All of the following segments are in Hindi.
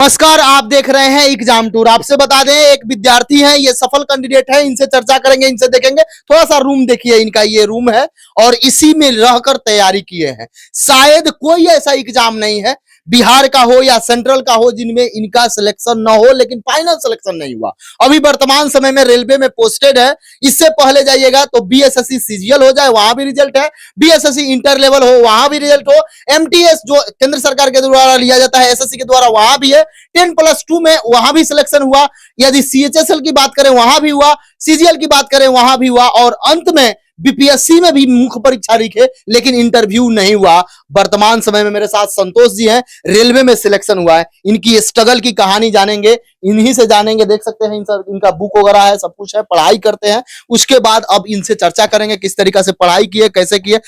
नमस्कार, आप देख रहे हैं एग्जाम टूर। आपसे बता दें, एक विद्यार्थी हैं, ये सफल कैंडिडेट है, इनसे चर्चा करेंगे, इनसे देखेंगे। थोड़ा सा रूम देखिए, इनका ये रूम है और इसी में रहकर तैयारी किए हैं। शायद कोई ऐसा एग्जाम नहीं है, बिहार का हो या सेंट्रल का हो, जिनमें इनका सिलेक्शन ना हो, लेकिन फाइनल सिलेक्शन नहीं हुआ। अभी वर्तमान समय में रेलवे में पोस्टेड है। इससे पहले जाइएगा तो बीएसएससी सीजीएल हो जाए, वहां भी रिजल्ट है। बीएसएससी इंटर लेवल हो, वहां भी रिजल्ट हो। एमटीएस जो केंद्र सरकार के द्वारा लिया जाता है, एसएससी के द्वारा, वहां भी है। 10+2 में वहां भी सिलेक्शन हुआ। यदि सीएचएसएल की बात करें, वहां भी हुआ। सीजीएल की बात करें, वहां भी हुआ। और अंत में बीपीएससी में भी मुख्य परीक्षा लिखे, लेकिन इंटरव्यू नहीं हुआ। वर्तमान समय में मेरे साथ संतोष जी हैं, रेलवे में सिलेक्शन हुआ है। इनकी स्ट्रगल की कहानी जानेंगे, इन्हीं से जानेंगे। देख सकते हैं इनका बुक वगैरह है, सब कुछ है, पढ़ाई करते हैं। उसके बाद अब इनसे चर्चा करेंगे, किस तरीके से पढ़ाई किए, कैसे किए।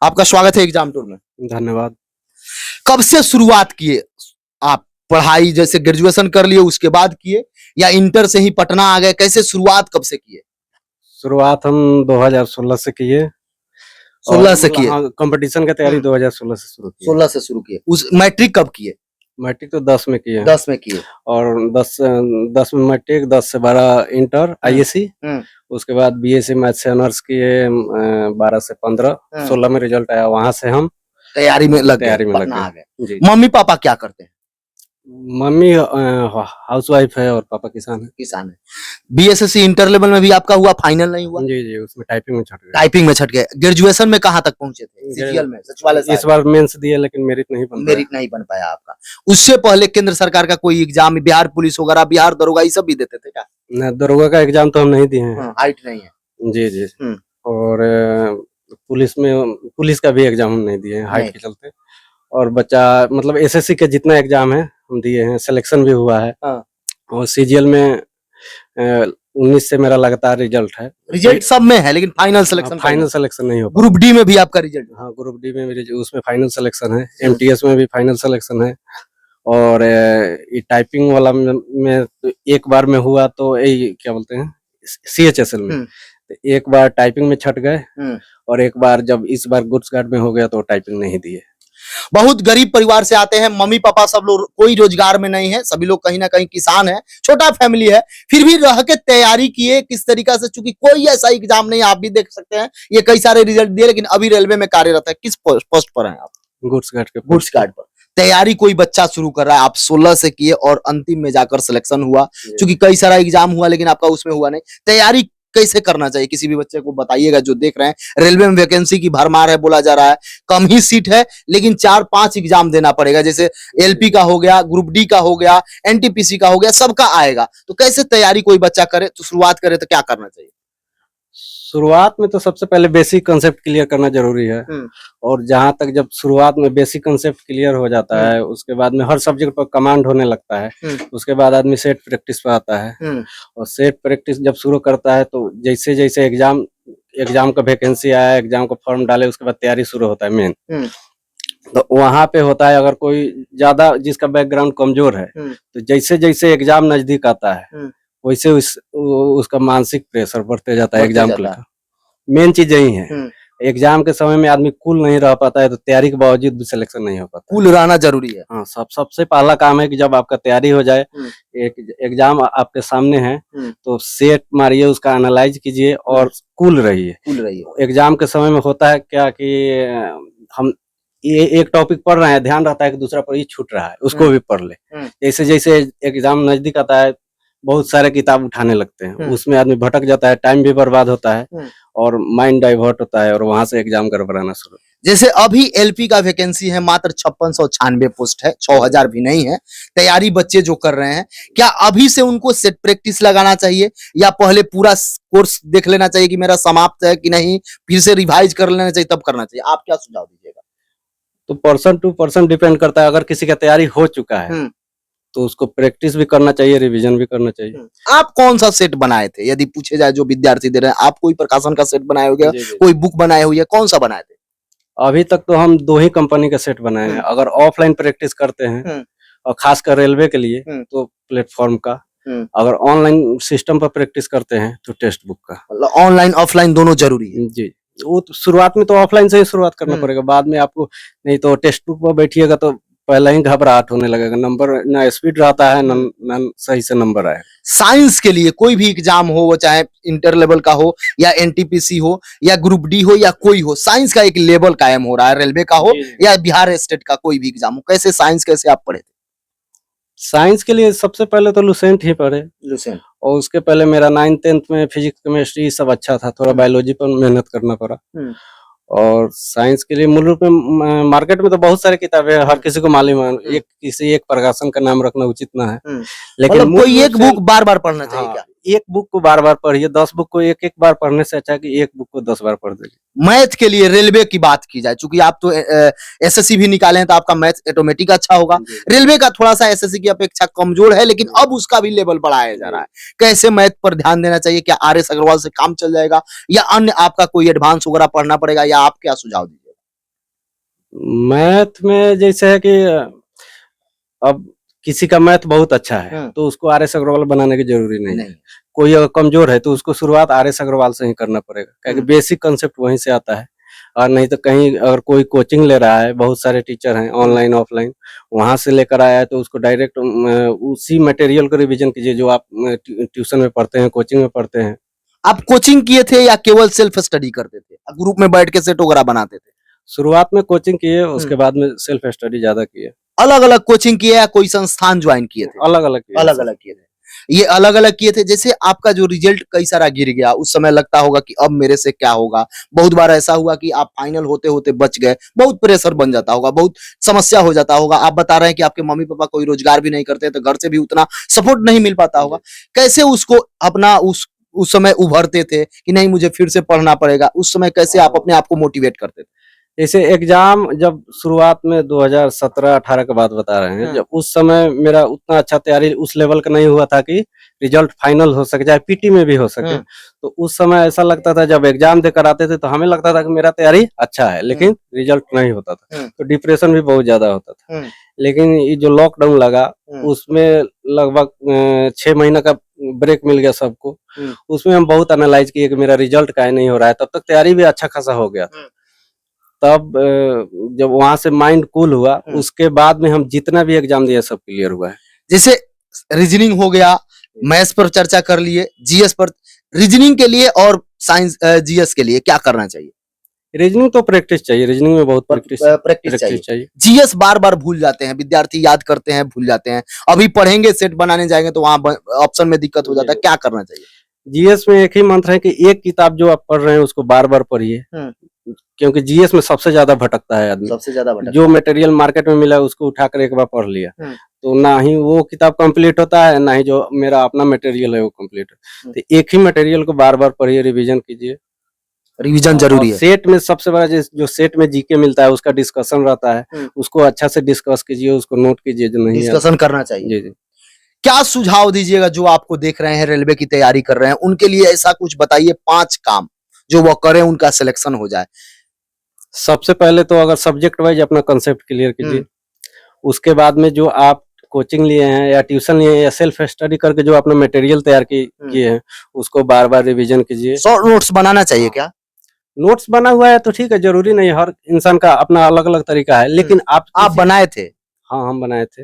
आपका स्वागत है एग्जाम टूर में। धन्यवाद। कब से शुरुआत किए आप पढ़ाई? जैसे ग्रेजुएशन कर लिए उसके बाद किए, या इंटर से ही पटना आ गए? कैसे शुरुआत कब से किए? शुरुआत हम 2016 से किए। 16 से किए? कंपटीशन की तैयारी 2016 से शुरू की। 16 से शुरू किए। उस मैट्रिक कब किए? मैट्रिक तो 10 में किए। 10 में किए। और 10 में मैट्रिक, 10 से 12 इंटर आईएससी। उसके बाद बीएससी मैथ से ऑनर्स किए 12 से 15। 16 में रिजल्ट आया, वहां से हम तैयारी में लग गए। मम्मी पापा क्या करते हैं? मम्मी हाउसवाइफ है और पापा किसान है। बीएसएससी इंटर लेवल में भी आपका हुआ, फाइनल नहीं हुआ? जी, उसमें टाइपिंग में छट गए। ग्रेजुएशन में कहाँ तक पहुंचे थे? सीजीएल में, सचिवालय इस बार मेंस दिए, लेकिन मेरिट नहीं बन पाया आपका। उससे पहले केंद्र सरकार का कोई एग्जाम, बिहार पुलिस वगैरह, बिहार दरोगा, ये सब भी देते थे क्या? दरोगा का एग्जाम तो हम नहीं दिए हैं। हाइट नहीं है। जी। और पुलिस का भी एग्जाम हम नहीं दिए हैं हाइट के चलते। और बच्चा मतलब एसएससी के जितना एग्जाम है हम दिए हैं, सिलेक्शन भी हुआ है। और सीजीएल में 19 से मेरा लगातार रिजल्ट है। रिजल्ट सब में है, लेकिन फाइनल सिलेक्शन नहीं हो। ग्रुप डी में भी आपका रिजल्ट? हाँ, ग्रुप डी में भी उसमें फाइनल सिलेक्शन है। एमटीएस में भी फाइनल सिलेक्शन है। और ये टाइपिंग वाला में तो एक बार में हुआ, तो यही क्या बोलते हैं, सीएचएसएल में तो एक बार टाइपिंग में छट गए। और एक बार जब इस बार गुड्स गार्ड में हो गया तो टाइपिंग नहीं दिए। बहुत गरीब परिवार से आते हैं, मम्मी पापा सब लोग कोई रोजगार में नहीं है, सभी लोग कहीं ना कहीं किसान है, छोटा फैमिली है, फिर भी रह के तैयारी किए किस तरीका से? चूंकि कोई ऐसा एग्जाम नहीं, आप भी देख सकते हैं, ये कई सारे रिजल्ट दिए, लेकिन अभी रेलवे में कार्यरत है। किस पोस्ट पर हैं आप? गुड्स गार्ड पर। तैयारी कोई बच्चा शुरू कर रहा है, आप 16 से किए और अंतिम में जाकर सिलेक्शन हुआ। चूंकि कई सारा एग्जाम हुआ, लेकिन आपका उसमें हुआ नहीं। तैयारी कैसे करना चाहिए किसी भी बच्चे को, बताइएगा जो देख रहे हैं। रेलवे में वैकेंसी की भरमार है, बोला जा रहा है, कम ही सीट है, लेकिन 4-5 एग्जाम देना पड़ेगा। जैसे एलपी का हो गया, ग्रुप डी का हो गया, एनटीपीसी का हो गया, सबका आएगा। तो कैसे तैयारी कोई बच्चा करे, तो शुरुआत करे तो क्या करना चाहिए? शुरुआत में तो सबसे पहले बेसिक कंसेप्ट क्लियर करना जरूरी है। और जहां तक जब शुरुआत में बेसिक कंसेप्ट क्लियर हो जाता है, उसके बाद में हर सब्जेक्ट पर कमांड होने लगता है। उसके बाद आदमी सेट प्रैक्टिस पर आता है। और सेट प्रैक्टिस जब शुरू करता है, तो जैसे जैसे एग्जाम का वैकेंसी आया, एग्जाम का फॉर्म डाले, उसके बाद तैयारी शुरू होता है मेन। तो वहां पे होता है, अगर कोई ज्यादा जिसका बैकग्राउंड कमजोर है, तो जैसे जैसे एग्जाम नजदीक आता है, वैसे उसका मानसिक प्रेशर बढ़ते जाता है। एग्जाम का मेन चीज यही है। एग्जाम के समय में आदमी कूल नहीं रह पाता है, तो तैयारी के बावजूद भी सिलेक्शन नहीं हो पाता। कूल रहना जरूरी है। हाँ, सबसे पहला काम है कि जब आपका तैयारी हो जाए, एक एग्जाम आपके सामने है, तो सेट मारिए, उसका एनालाइज कीजिए और कूल रहिए। एग्जाम के समय में होता है क्या कि हम ये एक टॉपिक पढ़ रहे हैं, ध्यान रहता है कि दूसरा पर ही छूट रहा है, उसको भी पढ़ ले। जैसे जैसे एग्जाम नजदीक आता है, बहुत सारे किताब उठाने लगते हैं, उसमें आदमी भटक जाता है, टाइम भी बर्बाद होता है और माइंड डाइवर्ट होता है, और वहां से एग्जाम गड़बड़ाना शुरू। जैसे अभी एलपी का वैकेंसी है, मात्र 5696 पोस्ट है, 6000 भी नहीं है। तैयारी बच्चे जो कर रहे हैं, क्या अभी से उनको सेट प्रैक्टिस लगाना चाहिए, या पहले पूरा कोर्स देख लेना चाहिए कि मेरा समाप्त है कि नहीं, फिर से रिवाइज कर लेना चाहिए, तब करना चाहिए? आप क्या सुझाव दीजिएगा? तो पर्सन टू पर्सन डिपेंड करता है। अगर किसी का तैयारी हो चुका है तो उसको प्रैक्टिस भी करना चाहिए, रिवीजन भी करना चाहिए। आप कौन सा सेट बनाए थे, यदि पूछे जाए, जो विद्यार्थी दे रहे हैं? आप कोई प्रकाशन का सेट बनाए हो गया, कोई बुक बनाए हुई है, कौन सा बनाए थे? अभी तक तो हम 2 ही कंपनी का सेट बनाए हैं। अगर ऑफलाइन प्रैक्टिस करते हैं, और खासकर रेलवे के लिए, तो प्लेटफॉर्म का। अगर ऑनलाइन सिस्टम पर प्रैक्टिस करते हैं तो टेक्स्ट बुक का। ऑनलाइन ऑफलाइन दोनों जरूरी है? जी, वो तो शुरुआत में तो ऑफलाइन से ही शुरुआत करना पड़ेगा, बाद में आपको नहीं तो टेक्स्ट बुक पर बैठिएगा तो पहले ही घबराहट होने लगेगा, नंबर ना स्पीड रहता है ना सही से नंबर आए। साइंस के लिए कोई भी एग्जाम हो, वो चाहे इंटर लेवल का हो या एनटीपीसी हो या ग्रुप डी हो या कोई हो, साइंस का एक लेवल कायम हो रहा है, रेलवे का हो या बिहार स्टेट का कोई भी एग्जाम हो। कैसे साइंस कैसे आप पढ़े थे? साइंस के लिए सबसे पहले तो लुसेंट ही पढ़े, लुसेंट। और उसके पहले मेरा 9th-10th में फिजिक्स केमिस्ट्री सब अच्छा था, थोड़ा बायोलॉजी पर मेहनत करना पड़ा। और साइंस के लिए मूल रूप में मार्केट में तो बहुत सारी किताबें हैं, हर किसी को मालूम है, एक किसी एक प्रकाशन का नाम रखना उचित ना है, लेकिन मतलब कोई एक बुक बार बार पढ़ना चाहिए क्या? एक बुक को बार बार पढ़िए, 10 बुक को एक एक बार पढ़ने से अच्छा है कि एक बुक को 10 बार पढ़ दीजिए। मैथ के लिए रेलवे की बात की जाए, चूंकि आप तो एसएससी भी निकाले हैं तो आपका मैथ ऑटोमेटिक अच्छा होगा। रेलवे का थोड़ा सा एसएससी की अपेक्षा कमजोर है, लेकिन अब उसका भी लेवल बढ़ाया जा रहा है। कैसे मैथ पर ध्यान देना चाहिए? क्या आर.एस. अग्रवाल से काम चल जाएगा या अन्य आपका कोई एडवांस वगैरह पढ़ना पड़ेगा, या आप क्या सुझाव दीजिएगा? मैथ में जैसे है कि अब किसी का मैथ बहुत अच्छा है तो उसको आर.एस. अग्रवाल बनाने की जरूरी नहीं है। कोई अगर कमजोर है तो उसको शुरुआत आर.एस. अग्रवाल से ही करना पड़ेगा, क्योंकि बेसिक कंसेप्ट वहीं से आता है। और नहीं तो कहीं अगर कोई कोचिंग ले रहा है, बहुत सारे टीचर हैं ऑनलाइन ऑफलाइन, वहां से लेकर आया है तो उसको डायरेक्ट उसी मटेरियल को रिवीजन कीजिए जो आप ट्यूशन में पढ़ते हैं, कोचिंग में पढ़ते हैं। आप कोचिंग किए थे या केवल सेल्फ स्टडी करते थे, ग्रुप में बैठ के सेट वगैरह बनाते थे? शुरुआत में कोचिंग किए, उसके बाद में सेल्फ स्टडी ज्यादा किए। अलग अलग कोचिंग किए या कोई संस्थान ज्वाइन किए थे? अलग अलग किए थे। ये अलग अलग किए थे। जैसे आपका जो रिजल्ट कई सारा गिर गया, उस समय लगता होगा कि अब मेरे से क्या होगा। बहुत बार ऐसा हुआ कि आप फाइनल होते होते बच गए, बहुत प्रेशर बन जाता होगा, बहुत समस्या हो जाता होगा। आप बता रहे हैं कि आपके मम्मी पापा कोई रोजगार भी नहीं करते, तो घर से भी उतना सपोर्ट नहीं मिल पाता होगा। कैसे उसको अपना उस समय उभरते थे कि नहीं मुझे फिर से पढ़ना पड़ेगा? उस समय कैसे आप अपने आप को मोटिवेट करते थे? जैसे एग्जाम जब शुरुआत में 2017-18 के बाद बता रहे हैं, जब उस समय मेरा उतना अच्छा तैयारी उस लेवल का नहीं हुआ था कि रिजल्ट फाइनल हो सके, चाहे पीटी में भी हो सके। तो उस समय ऐसा लगता था, जब एग्जाम देकर आते थे तो हमें लगता था कि मेरा तैयारी अच्छा है, लेकिन रिजल्ट नहीं होता था, तो डिप्रेशन भी बहुत ज्यादा होता था। लेकिन ये जो लॉकडाउन लगा, उसमें लगभग 6 महीने का ब्रेक मिल गया सबको। उसमें हम बहुत एनालाइज किए कि मेरा रिजल्ट काहे नहीं हो रहा है। तब तक तैयारी भी अच्छा खासा हो गया। तब जब वहां से माइंड कूल हुआ, उसके बाद में हम जितना भी एग्जाम दिया सब क्लियर हुआ है। जैसे रीजनिंग हो गया, मैथ्स पर चर्चा कर लिए, जीएस पर। रीजनिंग के लिए और साइंस जीएस के लिए क्या करना चाहिए? रीजनिंग तो प्रैक्टिस चाहिए, रीजनिंग में बहुत प्रैक्टिस चाहिए। जीएस बार बार भूल जाते हैं विद्यार्थी, याद करते हैं भूल जाते हैं। अभी पढ़ेंगे, सेट बनाने जाएंगे तो वहां ऑप्शन में दिक्कत हो जाता है। क्या करना चाहिए? जीएस में एक ही मंत्र है कि एक किताब जो आप पढ़ रहे हैं उसको बार बार पढ़िए, क्योंकि जीएस में सबसे ज्यादा भटकता है आदमी। सबसे ज्यादा जो मटेरियल मार्केट में मिला उसको उठाकर एक बार पढ़ लिया, तो ना ही वो किताब कंप्लीट होता है, ना ही जो मेरा अपना मटेरियल है वो कंप्लीट है। तो एक ही मटेरियल को बार बार पढ़िए, रिवीजन कीजिए। रिवीजन जरूरी है। सेट में सबसे बड़ा जो सेट में जीके मिलता है उसका डिस्कशन रहता है, उसको अच्छा से डिस्कस कीजिए, उसको नोट कीजिए, जो नहीं डिस्कशन करना चाहिए। जी जी। क्या सुझाव दीजिएगा जो आपको देख रहे हैं, रेलवे की तैयारी कर रहे हैं, उनके लिए ऐसा कुछ बताइए 5 काम जो वो करें, उनका सिलेक्शन हो जाए। सबसे पहले तो अगर सब्जेक्ट वाइज अपना कंसेप्ट क्लियर कीजिए, उसके बाद में जो आप कोचिंग लिए हैं या ट्यूशन लिए हैं या सेल्फ स्टडी करके जो अपना मटेरियल तैयार किए हैं उसको बार बार रिवीजन कीजिए। शॉर्ट नोट्स बनाना चाहिए क्या? नोट्स बना हुआ है तो ठीक है, जरूरी नहीं, हर इंसान का अपना अलग अलग तरीका है, लेकिन आप बनाए थे? हाँ, हम बनाए थे।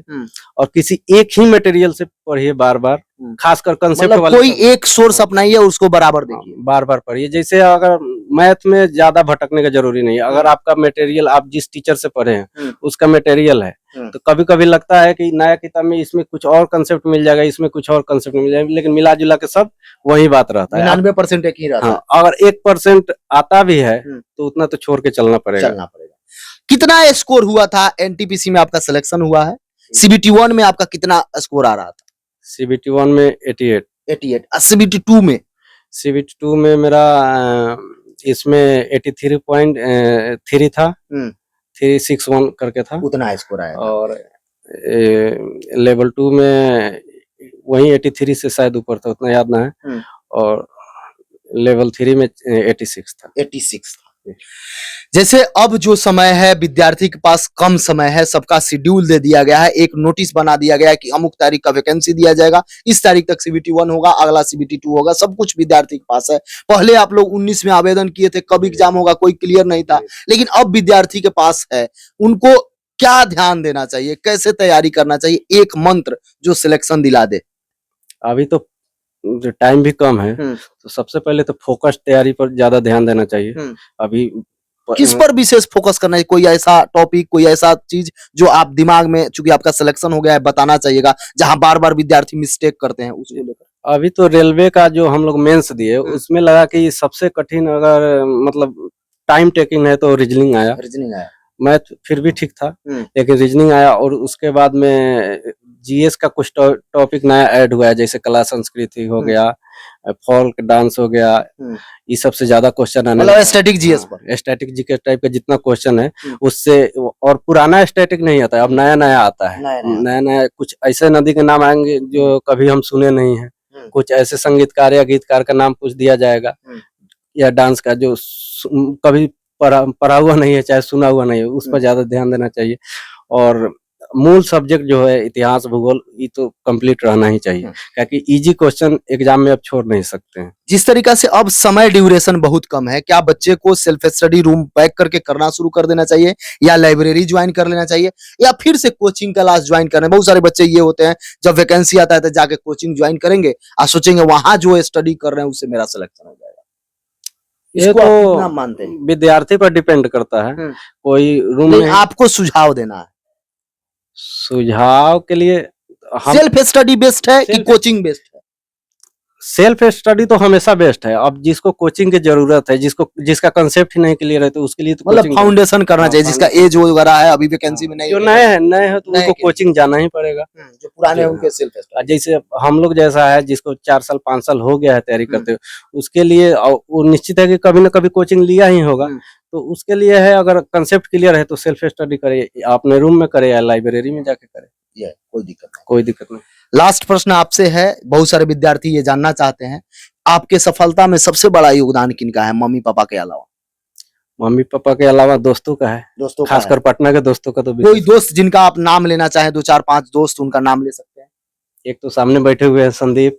और किसी एक ही मटेरियल से पढ़िए बार बार, खासकर कंसेप्ट वाला कोई एक सोर्स अपनाइए, उसको बराबर देखिए, बार बार पढ़िए। जैसे अगर मैथ में ज्यादा भटकने का जरूरी नहीं है, अगर आपका मटेरियल आप जिस टीचर से पढ़े हैं उसका मटेरियल है, तो कभी कभी लगता है कि नया किताब में इसमें कुछ और कंसेप्ट मिल जाएगा, इसमें कुछ और कंसेप्ट मिल जाएगा, लेकिन मिला जुला के सब वही बात रहता है। 99% एक ही रहता है। अगर 1% आता भी है तो उतना तो छोड़ के चलना पड़ेगा। कितना स्कोर हुआ था एनटीपीसी में? आपका सिलेक्शन हुआ है। सीबीटी 1 में आपका कितना स्कोर आ रहा था? सीबीटी 1 में 88। सीबीटी 2 में? सीबीटी 2 में मेरा इसमें 83.3 था, 361 करके था, उतना स्कोर आया। और लेवल 2 में वही 83 से शायद ऊपर था, उतना याद ना है। और लेवल 3 में 86 था। 86 था। जैसे अब जो समय है, विद्यार्थी के पास कम समय है, सबका शेड्यूल दे दिया गया है, एक नोटिस बना दिया गया है कि अमुक तारीख का वैकेंसी दिया जाएगा, इस तारीख तक सीबीटी 1 होगा, अगला सीबीटी 2 होगा, सब कुछ विद्यार्थी के पास है। पहले आप लोग 19 में आवेदन किए थे, कब एग्जाम होगा कोई क्लियर नहीं था, लेकिन अब विद्यार्थी के पास है। उनको क्या ध्यान देना चाहिए, कैसे तैयारी करना चाहिए, एक मंत्र जो सिलेक्शन दिला दे। अभी तो जो टाइम भी कम है, तो सबसे पहले तो फोकस तैयारी पर ज्यादा ध्यान देना चाहिए। अभी किस पर विशेष फोकस करना है, कोई ऐसा टॉपिक, कोई ऐसा चीज जो आप दिमाग में, चूंकि आपका सिलेक्शन हो गया है, बताना चाहिएगा, जहां बार बार विद्यार्थी मिस्टेक करते हैं, उसको लेकर। अभी तो रेलवे का जो हम लोग मेंस दिए, उसमें लगा कि सबसे कठिन अगर मतलब टाइम टेकिंग है तो रीजनिंग आया। मैथ फिर भी ठीक था, लेकिन रीजनिंग आया। और उसके बाद में जीएस का कुछ टॉपिक नया ऐड हुआ है, जैसे कला संस्कृति हो गया, फोल्क डांस हो गया, ये सबसे ज्यादा क्वेश्चन आने मतलब स्टैटिक जीएस पर, स्टैटिक जीके टाइप का जितना क्वेश्चन है उससे। और पुराना स्टैटिक नहीं आता है, अब नया नया आता है। नया नया कुछ ऐसे नदी के नाम आएंगे जो कभी हम सुने नहीं है, कुछ ऐसे संगीतकार या गीतकार का नाम पूछ दिया जाएगा, या डांस का जो कभी पढ़ा हुआ नहीं है, चाहे सुना हुआ नहीं है, उस पर ज्यादा ध्यान देना चाहिए। और मूल सब्जेक्ट जो है इतिहास भूगोल, ये तो कंप्लीट रहना ही चाहिए, क्योंकि इजी क्वेश्चन एग्जाम में अब छोड़ नहीं सकते हैं। जिस तरीका से अब समय ड्यूरेशन बहुत कम है, क्या बच्चे को सेल्फ स्टडी रूम पैक करके करना शुरू कर देना चाहिए, या लाइब्रेरी ज्वाइन कर लेना चाहिए, या फिर से कोचिंग क्लास ज्वाइन करना? बहुत सारे बच्चे ये होते हैं, जब वैकेंसी आता है तो जाके कोचिंग ज्वाइन करेंगे और सोचेंगे वहां जो स्टडी कर रहे हैं उससे मेरा सिलेक्शन हो जाएगा। ये तो मानते हैं, विद्यार्थी पर डिपेंड करता है। कोई रूम में आपको सुझाव देना है, सुझाव के लिए सेल्फ स्टडी बेस्ट है कि कोचिंग बेस्ट है? सेल्फ स्टडी तो हमेशा बेस्ट है। अब जिसको कोचिंग की जरूरत है, जिसका कंसेप्ट ही नहीं क्लियर है, तो उसके लिए तो मतलब फाउंडेशन करना चाहिए। जिसका एज वगैरह है, अभी वैकेंसी में नहीं, जो नए है तो उनको कोचिंग जाना ही पड़ेगा। जो पुराने उनके सेल्फ स्टडी, जैसे हम लोग जैसा है, जिसको 4 साल 5 साल हो गया है तैयारी करते हुए, उसके लिए वो निश्चित है कि कभी ना कभी कोचिंग लिया ही होगा। तो उसके लिए है, अगर कंसेप्ट क्लियर है तो सेल्फ स्टडी करे, अपने रूम में करे या लाइब्रेरी में जाके करे, कोई दिक्कत नहीं। लास्ट प्रश्न आपसे है, बहुत सारे विद्यार्थी ये जानना चाहते हैं, आपके सफलता में सबसे बड़ा योगदान किनका है, मम्मी पापा के अलावा? मम्मी पापा के अलावा दोस्तों का है, खासकर पटना के दोस्तों का। तो कोई दोस्त जिनका आप नाम लेना चाहें, 2 4 5 दोस्त, उनका नाम ले सकते हैं? एक तो सामने बैठे हुए हैं संदीप,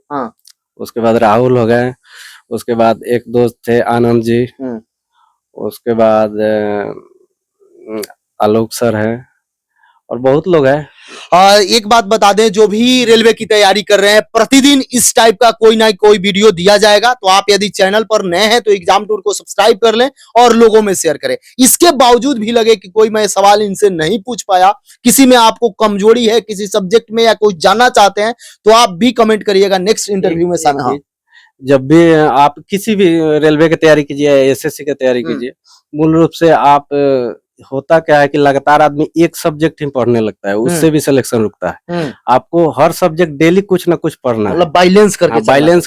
उसके बाद राहुल हो गए, उसके बाद एक दोस्त थे आनंद जी, उसके बाद आलोक सर है, और बहुत लोग हैं। एक बात बता दें, जो भी रेलवे की तैयारी कर रहे हैं, प्रतिदिन इस टाइप का कोई ना कोई वीडियो दिया जाएगा। तो आप यदि चैनल पर नए हैं तो एग्जाम टूर को सब्सक्राइब कर लें और लोगों में शेयर करें। इसके बावजूद भी लगे कि कोई मैं सवाल इनसे नहीं पूछ पाया, किसी में आपको कमजोरी है किसी सब्जेक्ट में, या कुछ जानना चाहते हैं, तो आप भी कमेंट करिएगा, नेक्स्ट इंटरव्यू में शामिल। जब भी आप किसी भी रेलवे की तैयारी कीजिए, एसएससी की तैयारी कीजिए, मूल रूप से आप होता क्या है कि लगातार आदमी एक सब्जेक्ट ही पढ़ने लगता है, उससे भी सिलेक्शन रुकता है। आपको हर सब्जेक्ट डेली कुछ ना कुछ पढ़ना है, मतलब बैलेंस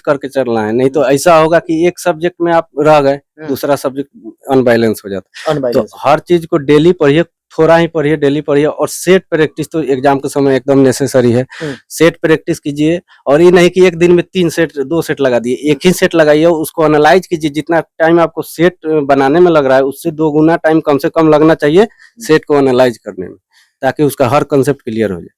करके चलना है। नहीं तो ऐसा होगा कि एक सब्जेक्ट में आप रह गए, दूसरा सब्जेक्ट अनबैलेंस हो जाता है। तो हर चीज को डेली पढ़िए, थोड़ा ही पढ़िए, डेली पढ़िए। और सेट प्रैक्टिस तो एग्जाम के समय एकदम नेसेसरी है। सेट प्रैक्टिस कीजिए, और ये नहीं कि एक दिन में 3 सेट 2 सेट लगा दिए, एक ही सेट लगाइए, उसको एनालाइज कीजिए। जितना टाइम आपको सेट बनाने में लग रहा है, उससे 2 गुना टाइम कम से कम लगना चाहिए सेट को एनालाइज करने में, ताकि उसका हर कंसेप्ट क्लियर हो जाए।